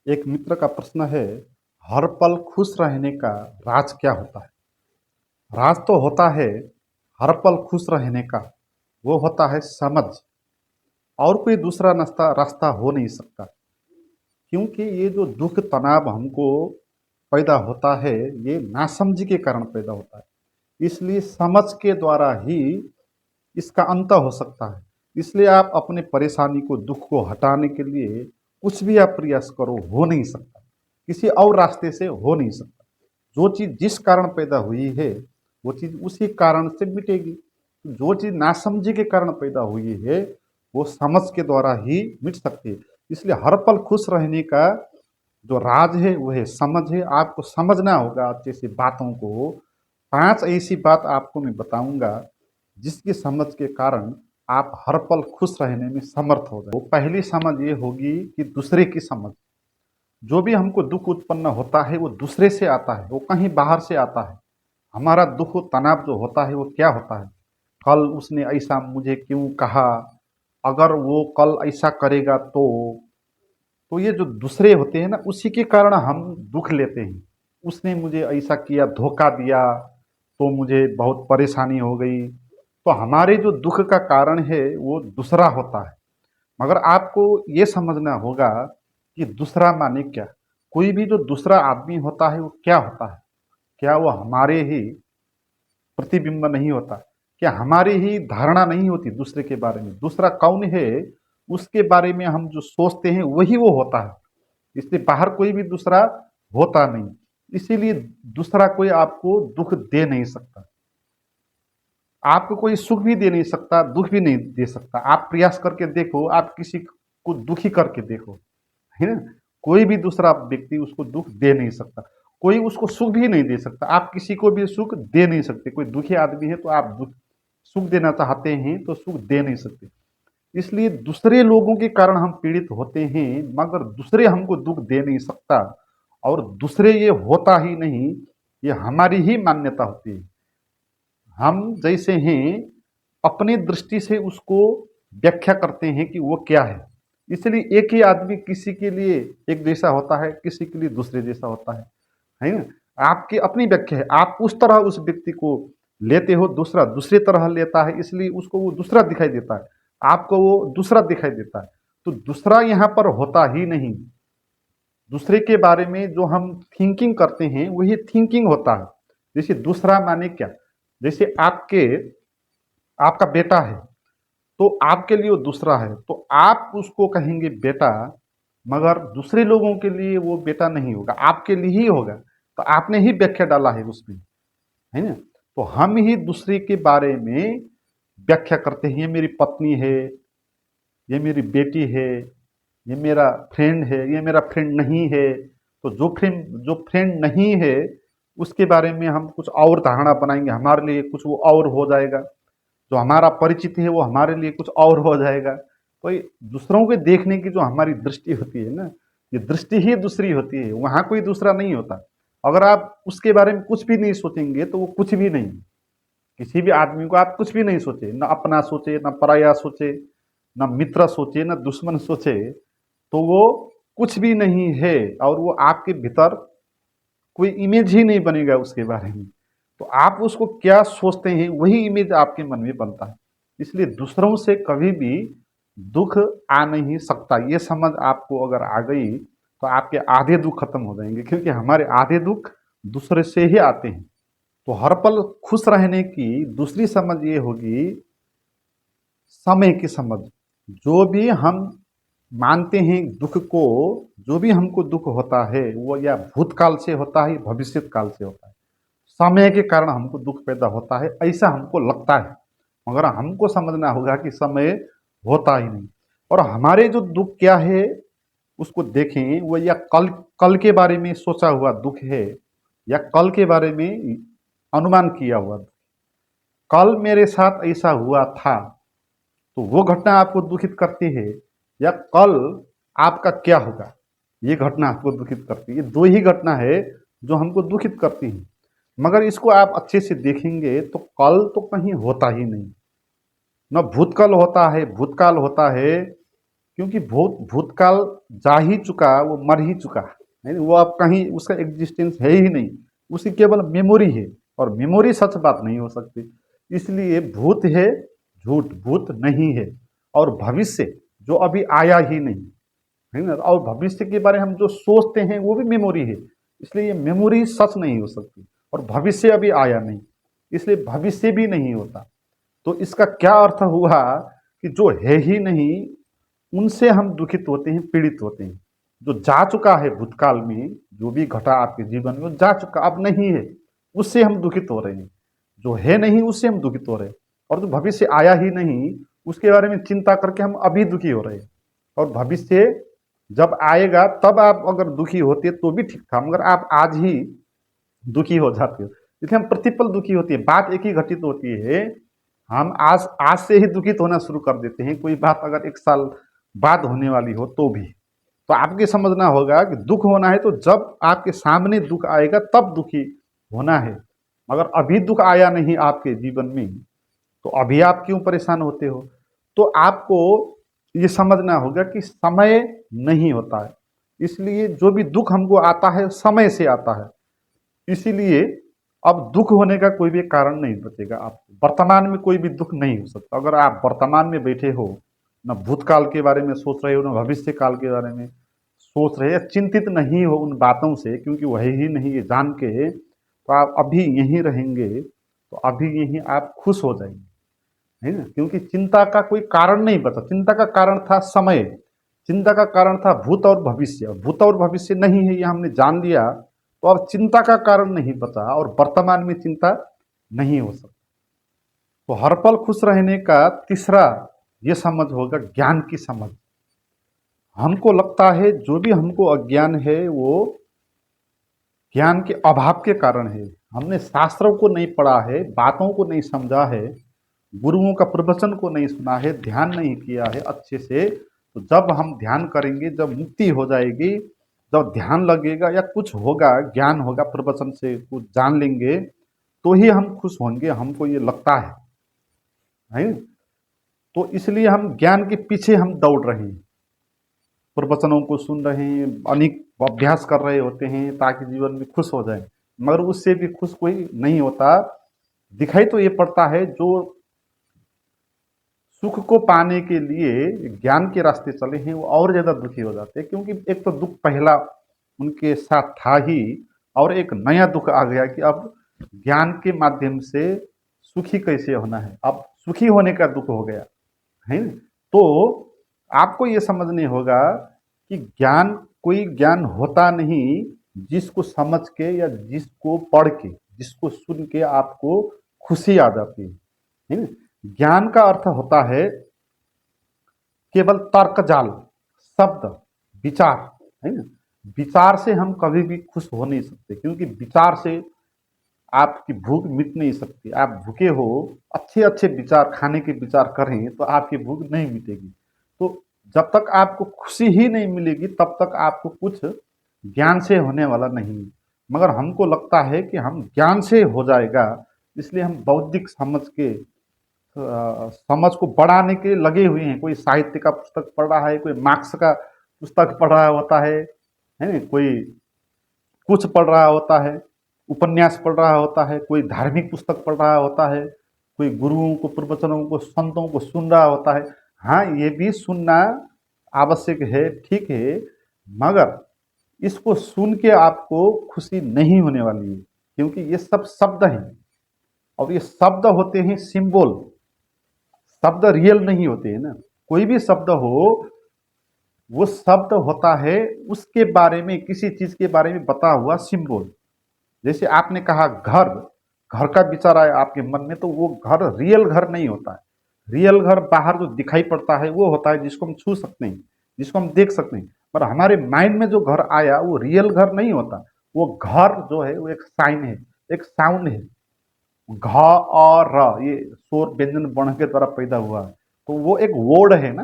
एक मित्र का प्रश्न है, हर पल खुश रहने का राज क्या होता है? राज तो होता है हर पल खुश रहने का, वो होता है समझ। और कोई दूसरा रास्ता रास्ता हो नहीं सकता, क्योंकि ये जो दुख तनाव हमको पैदा होता है, ये नासमझी के कारण पैदा होता है। इसलिए समझ के द्वारा ही इसका अंत हो सकता है। इसलिए आप अपने परेशानी को, दुख को हटाने के लिए कुछ भी आप प्रयास करो, हो नहीं सकता। किसी और रास्ते से हो नहीं सकता। जो चीज़ जिस कारण पैदा हुई है, वो चीज़ उसी कारण से मिटेगी। जो चीज़ नासमझी के कारण पैदा हुई है, वो समझ के द्वारा ही मिट सकती है। इसलिए हर पल खुश रहने का जो राज है वो है समझ है। आपको समझना होगा अच्छे से बातों को। 5 ऐसी बात आपको मैं बताऊंगा जिसकी समझ के कारण आप हर पल खुश रहने में समर्थ हो जाए। वो पहली समझ ये होगी कि दूसरे की समझ। जो भी हमको दुख उत्पन्न होता है वो दूसरे से आता है, वो कहीं बाहर से आता है। हमारा दुख तनाव जो होता है वो क्या होता है? कल उसने ऐसा मुझे क्यों कहा, अगर वो कल ऐसा करेगा तो ये जो दूसरे होते हैं ना, उसी के कारण हम दुख लेते हैं। उसने मुझे ऐसा किया, धोखा दिया, तो मुझे बहुत परेशानी हो गई। तो हमारे जो दुख का कारण है वो दूसरा होता है। मगर आपको ये समझना होगा कि दूसरा माने क्या? कोई भी जो दूसरा आदमी होता है वो क्या होता है? क्या वो हमारे ही प्रतिबिंब नहीं होता? क्या हमारी ही धारणा नहीं होती दूसरे के बारे में? दूसरा कौन है, उसके बारे में हम जो सोचते हैं वही वो होता है। इसलिए बाहर कोई भी दूसरा होता नहीं। इसीलिए दूसरा कोई आपको दुख दे नहीं सकता। आपको कोई सुख भी दे नहीं सकता, दुख भी नहीं दे सकता। आप प्रयास करके देखो, आप किसी को दुखी करके देखो, है ना? कोई भी दूसरा व्यक्ति उसको दुख दे नहीं सकता। कोई उसको सुख भी नहीं दे सकता। आप किसी को भी सुख दे नहीं सकते। कोई दुखी आदमी है तो आप सुख देना चाहते हैं तो सुख दे नहीं सकते। इसलिए दूसरे लोगों के कारण हम पीड़ित होते हैं, मगर दूसरे हमको दुख दे नहीं सकता। और दूसरे ये होता ही नहीं, ये हमारी ही मान्यता होती है। हम जैसे हैं, अपनी दृष्टि से उसको व्याख्या करते हैं कि वो क्या है। इसलिए एक ही आदमी किसी के लिए एक जैसा होता है, किसी के लिए दूसरे जैसा होता है ना? आपकी अपनी व्याख्या है। आप उस तरह उस व्यक्ति को लेते हो, दूसरा दूसरी तरह लेता है, इसलिए उसको वो दूसरा दिखाई देता है, आपको वो दूसरा दिखाई देता है। तो दूसरा यहाँ पर होता ही नहीं। दूसरे के बारे में जो हम थिंकिंग करते हैं वही थिंकिंग होता है। जैसे दूसरा माने क्या? जैसे आपका बेटा है, तो आपके लिए वो दूसरा है, तो आप उसको कहेंगे बेटा, मगर दूसरे लोगों के लिए वो बेटा नहीं होगा, आपके लिए ही होगा। तो आपने ही व्याख्या डाला है उसमें, है ना? तो हम ही दूसरे के बारे में व्याख्या करते हैं, ये मेरी पत्नी है, ये मेरी बेटी है, ये मेरा फ्रेंड है, ये मेरा फ्रेंड नहीं है। तो जो फ्रेंड नहीं है उसके बारे में हम कुछ और धारणा बनाएंगे, हमारे लिए कुछ वो और हो जाएगा। जो हमारा परिचित है वो हमारे लिए कुछ और हो जाएगा। तो ये दूसरों के देखने की जो हमारी दृष्टि होती है ना, ये दृष्टि ही दूसरी होती है, वहाँ कोई दूसरा नहीं होता। अगर आप उसके बारे में कुछ भी नहीं सोचेंगे तो वो कुछ भी नहीं। किसी भी आदमी को आप कुछ भी नहीं सोचे, न अपना सोचे, न पराया सोचे, न मित्र सोचे, न दुश्मन सोचे, तो वो कुछ भी नहीं है। और वो आपके भीतर कोई इमेज ही नहीं बनेगा उसके बारे में। तो आप उसको क्या सोचते हैं वही इमेज आपके मन में बनता है। इसलिए दूसरों से कभी भी दुख आ नहीं सकता। ये समझ आपको अगर आ गई तो आपके आधे दुख खत्म हो जाएंगे, क्योंकि हमारे आधे दुख दूसरे से ही आते हैं। तो हर पल खुश रहने की दूसरी समझ ये होगी, समय की समझ। जो भी हम मानते हैं दुख को, जो भी हमको दुख होता है वो या भूतकाल से होता है, भविष्य काल से होता है। समय के कारण हमको दुख पैदा होता है ऐसा हमको लगता है, मगर हमको समझना होगा कि समय होता ही नहीं। और हमारे जो दुख क्या है उसको देखें, वो या कल कल के बारे में सोचा हुआ दुख है, या कल के बारे में अनुमान किया हुआ दुख। कल मेरे साथ ऐसा हुआ था, तो वो घटना आपको दुखित करती है, या कल आपका क्या होगा ये घटना आपको दुखित करती है। ये दो ही घटना है जो हमको दुखित करती हैं। मगर इसको आप अच्छे से देखेंगे तो कल तो कहीं होता ही नहीं। न भूतकाल होता है, भूतकाल होता है क्योंकि भूतकाल जा ही चुका, वो मर ही चुका है, वो अब कहीं उसका एग्जिस्टेंस है ही नहीं, उसकी केवल मेमोरी है, और मेमोरी सच बात नहीं हो सकती। इसलिए भूत है झूठ, भूत नहीं है। और भविष्य जो अभी आया ही नहीं है ना, और भविष्य के बारे में हम जो सोचते हैं वो भी मेमोरी है, इसलिए ये मेमोरी सच नहीं हो सकती। और भविष्य अभी आया नहीं, इसलिए भविष्य भी नहीं होता। तो इसका क्या अर्थ हुआ कि जो है ही नहीं उनसे हम दुखित होते हैं, पीड़ित होते हैं। जो जा चुका है भूतकाल में, जो भी घटा आपके जीवन में वो जा चुका, अब नहीं है, उससे हम दुखित हो रहे हैं। जो है नहीं उससे हम दुखित हो रहे हैं, और जो भविष्य आया ही नहीं उसके बारे में चिंता करके हम अभी दुखी हो रहे हैं। और भविष्य जब आएगा तब आप अगर दुखी होते तो भी ठीक था, मगर आप आज ही दुखी हो जाते हो, इसलिए हम प्रतिपल दुखी होती है। बात एक ही घटित होती है, हम आज आज से ही दुखित होना शुरू कर देते हैं, कोई बात अगर 1 साल बाद होने वाली हो तो भी। तो आपके समझना होगा कि दुख होना है तो जब आपके सामने दुख आएगा तब दुखी होना है, मगर अभी दुख आया नहीं आपके जीवन में तो अभी आप क्यों परेशान होते हो। तो आपको ये समझना होगा कि समय नहीं होता है, इसलिए जो भी दुख हमको आता है समय से आता है। इसीलिए अब दुख होने का कोई भी कारण नहीं बचेगा आपको। वर्तमान में कोई भी दुख नहीं हो सकता। अगर आप वर्तमान में बैठे हो, न भूतकाल के बारे में सोच रहे हो, न भविष्य काल के बारे में सोच रहे, या चिंतित नहीं हो उन बातों से, क्योंकि वही ही नहीं ये जान के, तो आप अभी यहीं रहेंगे, तो अभी यहीं आप खुश हो जाएंगे, है ना। क्योंकि चिंता का कोई कारण नहीं बचा। चिंता का कारण था समय, चिंता का कारण था भूत और भविष्य। भूत और भविष्य नहीं है ये हमने जान लिया, तो अब चिंता का कारण नहीं बचा, और वर्तमान में चिंता नहीं हो सकती। तो हर पल खुश रहने का तीसरा ये समझ होगा ज्ञान की समझ। हमको लगता है जो भी हमको अज्ञान है वो ज्ञान के अभाव के कारण है। हमने शास्त्रों को नहीं पढ़ा है, बातों को नहीं समझा है, गुरुओं का प्रवचन को नहीं सुना है, ध्यान नहीं किया है अच्छे से। तो जब हम ध्यान करेंगे, जब मुक्ति हो जाएगी, जब ध्यान लगेगा या कुछ होगा, ज्ञान होगा, प्रवचन से कुछ जान लेंगे, तो ही हम खुश होंगे, हमको ये लगता है। तो इसलिए हम ज्ञान के पीछे हम दौड़ रहे हैं, प्रवचनों को सुन रहे हैं, अनेक अभ्यास कर रहे होते हैं ताकि जीवन में खुश हो जाए, मगर उससे भी खुश कोई नहीं होता। दिखाई तो ये पड़ता है जो सुख को पाने के लिए ज्ञान के रास्ते चले हैं वो और ज़्यादा दुखी हो जाते हैं, क्योंकि एक तो दुख पहला उनके साथ था ही, और एक नया दुख आ गया कि अब ज्ञान के माध्यम से सुखी कैसे होना है, अब सुखी होने का दुख हो गया है। तो आपको ये समझने होगा कि ज्ञान कोई ज्ञान होता नहीं जिसको समझ के या जिसको पढ़ के, जिसको सुन के आपको खुशी आ जाती है ना। ज्ञान का अर्थ होता है केवल तर्क जाल, शब्द, विचार, है ना। विचार से हम कभी भी खुश हो नहीं सकते, क्योंकि विचार से आपकी भूख मिट नहीं सकती। आप भूखे हो, अच्छे अच्छे विचार, खाने के विचार करें तो आपकी भूख नहीं मिटेगी। तो जब तक आपको खुशी ही नहीं मिलेगी तब तक आपको कुछ ज्ञान से होने वाला नहीं है। मगर हमको लगता है कि हम ज्ञान से हो जाएगा, इसलिए हम बौद्धिक समझ के समझ को बढ़ाने के लगे हुए हैं। कोई साहित्य का पुस्तक पढ़ रहा है, कोई मार्क्स का पुस्तक पढ़ रहा होता है ना, कोई कुछ पढ़ रहा होता है, उपन्यास पढ़ रहा होता है, कोई धार्मिक पुस्तक पढ़ रहा होता है, कोई गुरुओं को, प्रवचनों को, संतों को सुन रहा होता है। हाँ, ये भी सुनना आवश्यक है, ठीक है, मगर इसको सुन के आपको खुशी नहीं होने वाली है, क्योंकि ये सब शब्द हैं, और ये शब्द होते हैं सिंबल, शब्द रियल नहीं होते हैं ना। कोई भी शब्द हो, वो शब्द होता है उसके बारे में, किसी चीज के बारे में बता हुआ सिंबल। जैसे आपने कहा घर, घर का विचार आया आपके मन में, तो वो घर रियल घर नहीं होता है। रियल घर बाहर जो दिखाई पड़ता है वो होता है जिसको हम छू सकते हैं, जिसको हम देख सकते हैं। पर हमारे माइंड में जो घर आया वो रियल घर नहीं होता। वो घर जो है वो एक साइन है, एक साउंड है। घ और र ये स्वर व्यंजन वर्ण के द्वारा पैदा हुआ है, तो वो एक वर्ड है ना।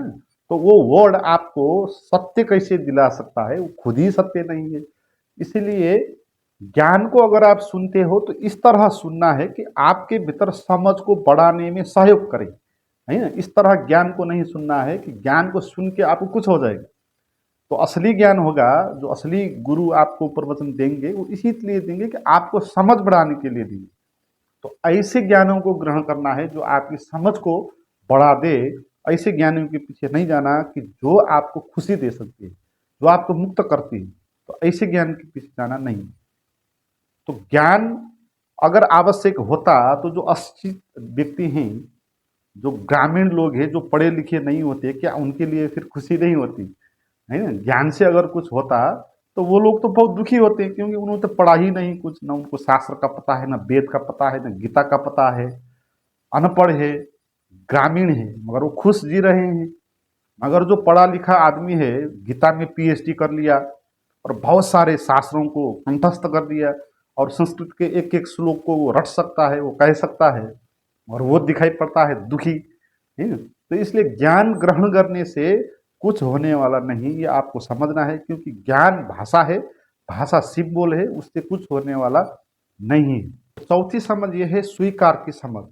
तो वो वर्ड आपको सत्य कैसे दिला सकता है, वो खुद ही सत्य नहीं है। इसीलिए ज्ञान को अगर आप सुनते हो तो इस तरह सुनना है कि आपके भीतर समझ को बढ़ाने में सहयोग करे, है ना। इस तरह ज्ञान को नहीं सुनना है कि ज्ञान को सुन के आपको कुछ हो जाएगा। तो असली ज्ञान होगा, जो असली गुरु आपको प्रवचन देंगे वो इसी लिए देंगे कि आपको समझ बढ़ाने के लिए देंगे। तो ऐसे ज्ञानों को ग्रहण करना है जो आपकी समझ को बढ़ा दे। ऐसे ज्ञानों के पीछे नहीं जाना कि जो आपको खुशी दे सकती है, जो आपको मुक्त करती है। तो ऐसे ज्ञान के पीछे जाना नहीं। तो ज्ञान अगर आवश्यक होता तो जो अशिक्षित व्यक्ति हैं, जो ग्रामीण लोग हैं, जो पढ़े लिखे नहीं होते, क्या उनके लिए फिर खुशी नहीं होती है ना। ज्ञान से अगर कुछ होता तो वो लोग तो बहुत दुखी होते हैं, क्योंकि उन्होंने तो पढ़ा ही नहीं कुछ, ना उनको शास्त्र का पता है, ना वेद का पता है, ना गीता का पता है, अनपढ़ है, ग्रामीण है, मगर वो खुश जी रहे हैं। मगर जो पढ़ा लिखा आदमी है, गीता में पीएचडी कर लिया और बहुत सारे शास्त्रों को कंठस्थ कर दिया और संस्कृत के एक एक श्लोक को वो रट सकता है, वो कह सकता है, और वो दिखाई पड़ता है दुखी है ना। तो इसलिए ज्ञान ग्रहण करने से कुछ होने वाला नहीं, ये आपको समझना है, क्योंकि ज्ञान भाषा है, भाषा शिव बोल है, उससे कुछ होने वाला नहीं है। चौथी समझ ये है स्वीकार की समझ।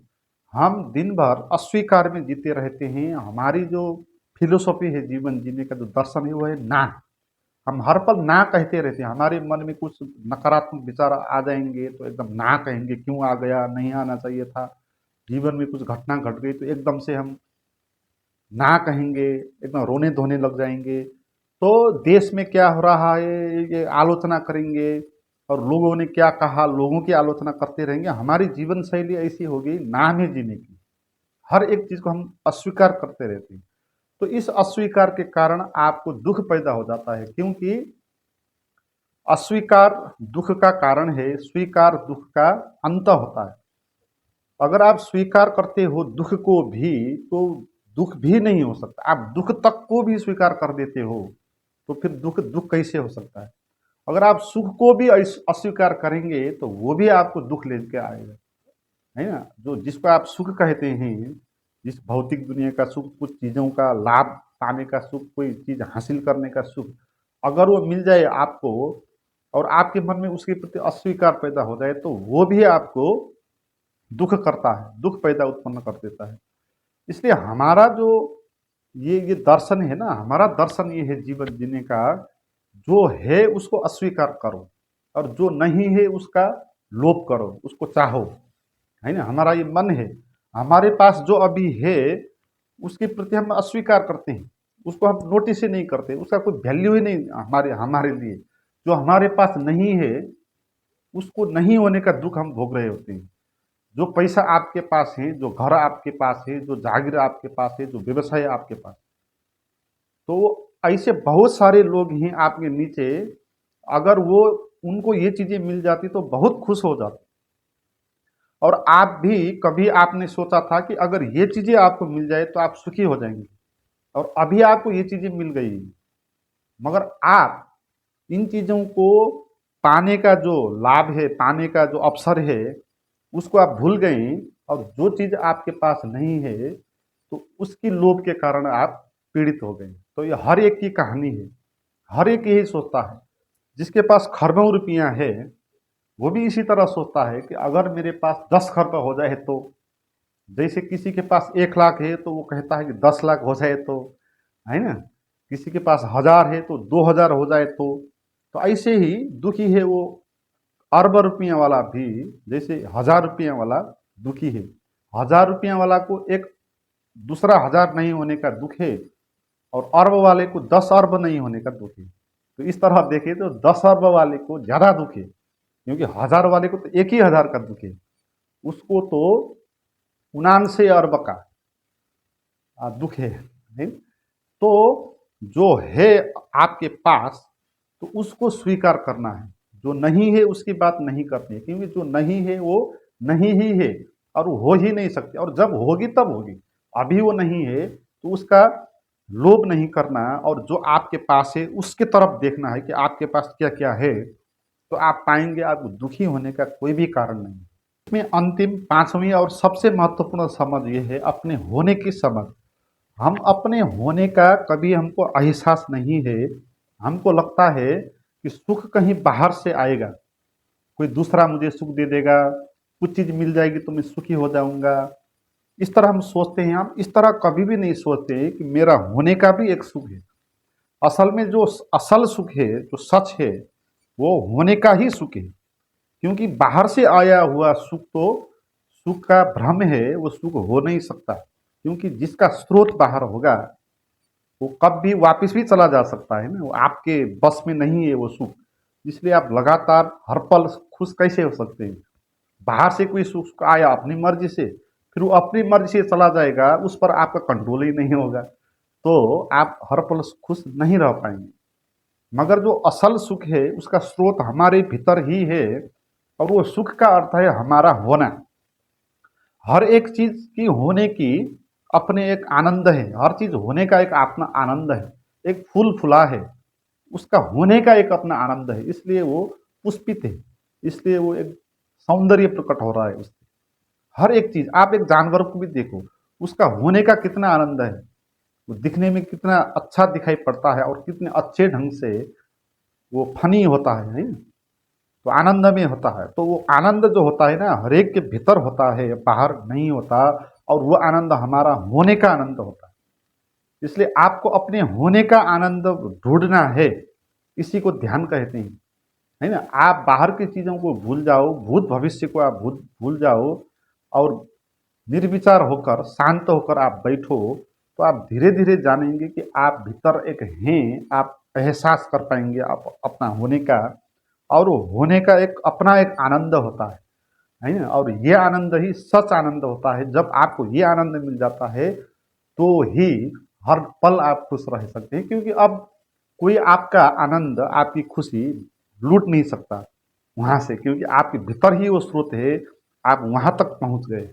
हम दिन भर अस्वीकार में जीते रहते हैं। हमारी जो फिलोसॉफी है, जीवन जीने का जो दर्शन है, वो है ना। हम हर पल ना कहते रहते हैं। हमारे मन में कुछ नकारात्मक विचार आ जाएंगे तो एकदम ना कहेंगे, क्यों आ गया, नहीं आना चाहिए था। जीवन में कुछ घटना घट गई तो एकदम से हम ना कहेंगे, एकदम रोने धोने लग जाएंगे। तो देश में क्या हो रहा है ये आलोचना करेंगे, और लोगों ने क्या कहा, लोगों की आलोचना करते रहेंगे। हमारी जीवन शैली ऐसी हो गई ना में जीने की। हर एक चीज को हम अस्वीकार करते रहते हैं। तो इस अस्वीकार के कारण आपको दुख पैदा हो जाता है, क्योंकि अस्वीकार दुख का कारण है, स्वीकार दुख का अंत होता है। अगर आप स्वीकार करते हो दुख को भी, तो दुख भी नहीं हो सकता। आप दुख तक को भी स्वीकार कर देते हो तो फिर दुख दुख कैसे हो सकता है। अगर आप सुख को भी अस्वीकार करेंगे तो वो भी आपको दुख लेके आएगा, है ना। जो जिसको आप सुख कहते हैं, जिस भौतिक दुनिया का सुख, कुछ चीज़ों का लाभ पाने का सुख, कोई चीज़ हासिल करने का सुख, अगर वो मिल जाए आपको और आपके मन में उसके प्रति अस्वीकार पैदा हो जाए तो वो भी आपको दुख करता है, दुख पैदा उत्पन्न कर देता है। इसलिए हमारा जो ये दर्शन है ना, हमारा दर्शन ये है जीवन जीने का, जो है उसको अस्वीकार करो और जो नहीं है उसका लोभ करो, उसको चाहो, है ना। हमारा ये मन है, हमारे पास जो अभी है उसके प्रति हम अस्वीकार करते हैं, उसको हम नोटिस ही नहीं करते, उसका कोई वैल्यू ही नहीं हमारे हमारे लिए। जो हमारे पास नहीं है उसको नहीं होने का दुख हम भोग रहे होते हैं। जो पैसा आपके पास है, जो घर आपके पास है, जो जागीर आपके पास है, जो व्यवसाय आपके पास, तो ऐसे बहुत सारे लोग हैं आपके नीचे। अगर वो उनको ये चीजें मिल जाती तो बहुत खुश हो जाते। और आप भी कभी आपने सोचा था कि अगर ये चीजें आपको मिल जाए तो आप सुखी हो जाएंगे, और अभी आपको ये चीजें मिल गई, मगर आप इन चीजों को पाने का जो लाभ है, पाने का जो अवसर है, उसको आप भूल गए। और जो चीज आपके पास नहीं है तो उसकी लोभ के कारण आप पीड़ित हो गए। तो ये हर एक की कहानी है। हर एक यही सोचता है। जिसके पास खरबों रुपया है वो भी इसी तरह सोचता है कि अगर मेरे पास 10 खरब हो जाए तो। जैसे किसी के पास 1 लाख है तो वो कहता है कि 10 लाख हो जाए तो, है ना। किसी के पास 1000 है तो 2000 हो जाए तो ऐसे ही दुखी है वो अरब रुपया वाला भी। जैसे 1000 रुपया वाला दुखी है, 1000 रुपया वाला को एक दूसरा 1000 नहीं होने का दुख है, और अरब वाले को 10 अरब नहीं होने का दुख है। तो इस तरह देखें तो 10 अरब वाले को ज्यादा दुख है, क्योंकि 1000 वाले को तो एक ही 1000 का दुख है, उसको तो 79 अरब का दुख है, नहीं? तो जो है आपके पास, तो उसको स्वीकार करना है। जो नहीं है उसकी बात नहीं करनी है, क्योंकि जो नहीं है वो नहीं ही है और वो हो ही नहीं सकती, और जब होगी तब होगी। अभी वो नहीं है तो उसका लोभ नहीं करना, और जो आपके पास है उसके तरफ देखना है कि आपके पास क्या क्या है, तो आप पाएंगे आपको दुखी होने का कोई भी कारण नहीं। इसमें अंतिम पांचवी और सबसे महत्वपूर्ण समझ ये है अपने होने की समझ। हम अपने होने का कभी हमको एहसास नहीं है। हमको लगता है कि सुख कहीं बाहर से आएगा, कोई दूसरा मुझे सुख दे देगा, कुछ चीज़ मिल जाएगी तो मैं सुखी हो जाऊंगा, इस तरह हम सोचते हैं, हम इस तरह कभी भी नहीं सोचते हैं कि मेरा होने का भी एक सुख है। असल में जो असल सुख है, जो सच है, वो होने का ही सुख है। क्योंकि बाहर से आया हुआ सुख तो सुख का भ्रम है, वो सुख हो नहीं सकता। क्योंकि जिसका स्रोत बाहर होगा वो कब भी वापस भी चला जा सकता है ना, वो आपके बस में नहीं है वो सुख। इसलिए आप लगातार हर पल खुश कैसे हो सकते हैं? बाहर से कोई सुख आया अपनी मर्जी से, फिर वो अपनी मर्जी से चला जाएगा, उस पर आपका कंट्रोल ही नहीं होगा, तो आप हर पल खुश नहीं रह पाएंगे। मगर जो असल सुख है उसका स्रोत हमारे भीतर ही है, और वो सुख का अर्थ है हमारा होना। हर एक चीज की होने की अपने एक आनंद है, हर चीज होने का एक अपना आनंद है। एक फूल फुला है, उसका होने का एक अपना आनंद है, इसलिए वो पुष्पित है, इसलिए वो एक सौंदर्य प्रकट हो रहा है उससे। हर एक चीज, आप एक जानवर को भी देखो, उसका होने का कितना आनंद है, वो दिखने में कितना अच्छा दिखाई पड़ता है और कितने अच्छे ढंग से वो फनी होता है, नहीं? तो आनंद में होता है। तो वो आनंद जो होता है ना, हर एक के भीतर होता है, बाहर नहीं होता। और वो आनंद हमारा होने का आनंद होता है। इसलिए आपको अपने होने का आनंद ढूंढना है, इसी को ध्यान कहते हैं, है ना? आप बाहर की चीजों को भूल जाओ, भूत भविष्य को आप भूल भूल जाओ, और निर्विचार होकर, शांत होकर आप बैठो, तो आप धीरे धीरे जानेंगे कि आप भीतर एक हैं। आप एहसास कर पाएंगे आप अपना होने का, और वो होने का एक अपना एक आनंद होता है ना? और ये आनंद ही सच आनंद होता है। जब आपको ये आनंद मिल जाता है तो ही हर पल आप खुश रह सकते हैं, क्योंकि अब कोई आपका आनंद, आपकी खुशी लूट नहीं सकता वहां से, क्योंकि आपके भीतर ही वो स्रोत है, आप वहां तक पहुंच गए।